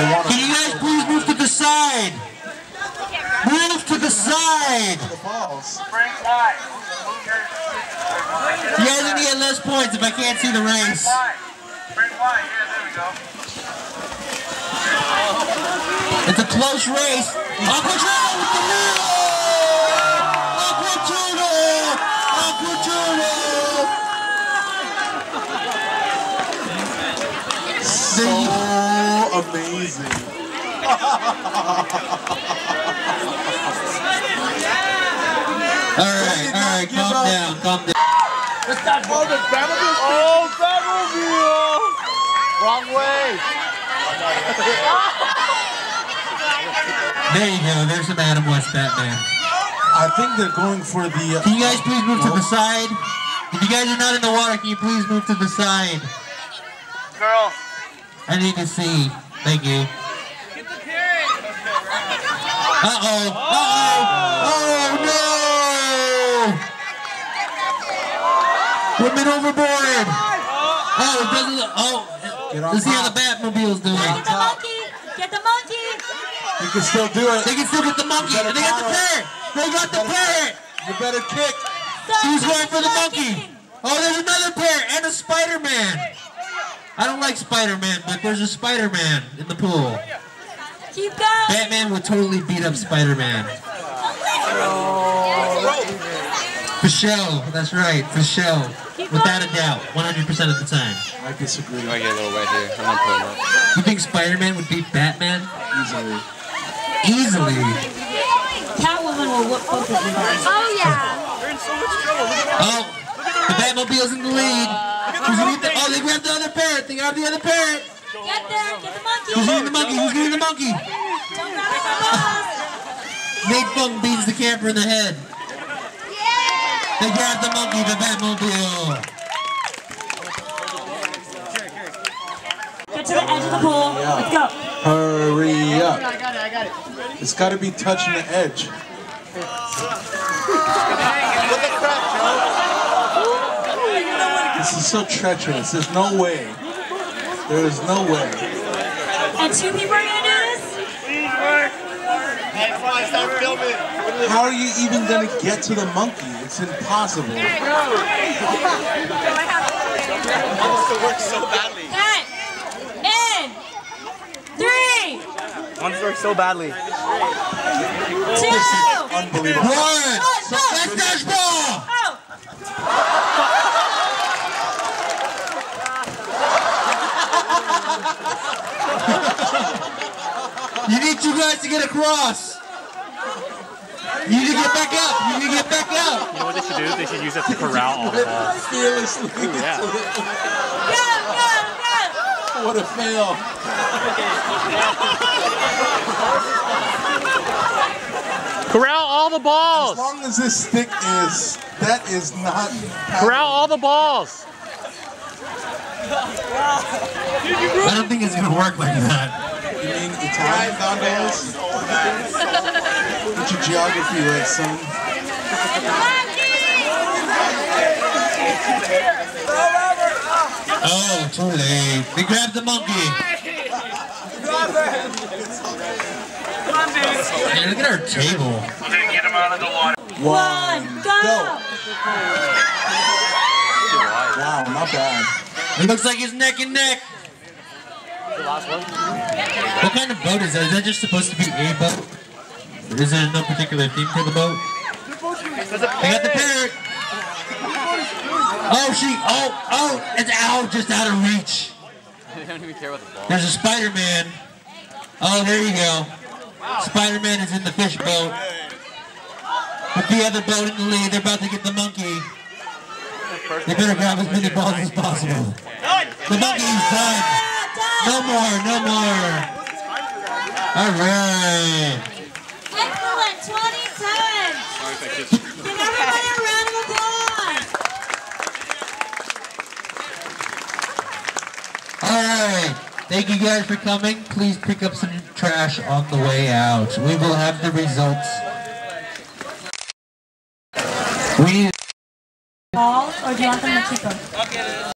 Can you guys please move to the side? Move to the side. You guys are gonna get less points if I can't see the race. It's a close race. Aquaturtle with the lead! Aquaturtle! Aquaturtle! So amazing. Alright, calm down. Oh, the Batmobile! Oh, Batmobile! Wrong way! There you go, there's some Adam West Batman. I think they're going for the... Can you guys please move to the side? If you guys are not in the water, can you please move to the side? Girl. I need to see. Thank you. Get the parrot. Uh-oh. Uh-oh. Oh, no! Women overboard! Oh, it doesn't look... Oh, let's see how the Batmobile's doing. Get the monkey! Get the monkey! You can still do it. They can still get the monkey. They got the parrot. They got the parrot. You better kick. Who's going for the monkey? Oh, there's another parrot and a Spider-Man. I don't like Spider-Man, but there's a Spider-Man in the pool. Keep going. Batman would totally beat up Spider-Man. For show. That's right. For show. Without a doubt. 100% of the time. I disagree. I might get a little wet here. I'm gonna pull it up. You think Spider-Man would beat Batman? Easily. Easily. Catwoman will whoop both of you guys. Oh, yeah. Oh, the Batmobile's in the lead. Who's gonna get the, oh, they grabbed the other parrot. They grabbed the other parrot. Get there. Get the monkey. Who's getting the monkey? Who's getting the monkey? Don't grab it, my boss. Nate Funk beats the camper in the head. They grabbed the monkey, the Batmobile. Get to the edge of the pool. Let's go. Hurry up. I got it. It's got to be touching the edge. This is so treacherous. There's no way. There is no way. And two people are going to do this? Please work. Hey, fine, start filming. How are you even going to get to the monkey? It's impossible. I want to work so badly. Set. In. 3. I want to work so badly. 2. Unbelievable. One. Let's dash ball. Oh. You need you guys to get across. You need to get back up. You need to get back up. You know what they should do? They should use it to corral all the balls. Fearlessly. Go, go, go. What a fail. Corral all the balls! As long as this stick is, that is not... Corral all the balls! I don't think it's going to work like that. You mean Italian gondolas? Get your geography right, son. Oh, too late. They grabbed the monkey. Hey, look at our table. Get him out of the water. 1, go. Wow, not bad. It looks like it's neck and neck. The last one? What kind of boat is that? Is that just supposed to be a boat? Or is there no particular theme to the boat? They got the parrot. Oh, it's out, just out of reach. They don't even care about the ball. There's a Spider-Man. Oh, there you go. Spider-Man is in the fish boat. With the other boat in the lead, they're about to get the monkey. They better grab as many balls as possible. The monkey's done. No more, no more. All right. Excellent, 2010. Give everybody a round of applause. All right. Thank you guys for coming. Please pick up some trash on the way out. We will have the results. We need Balls, or do you want them to keep them?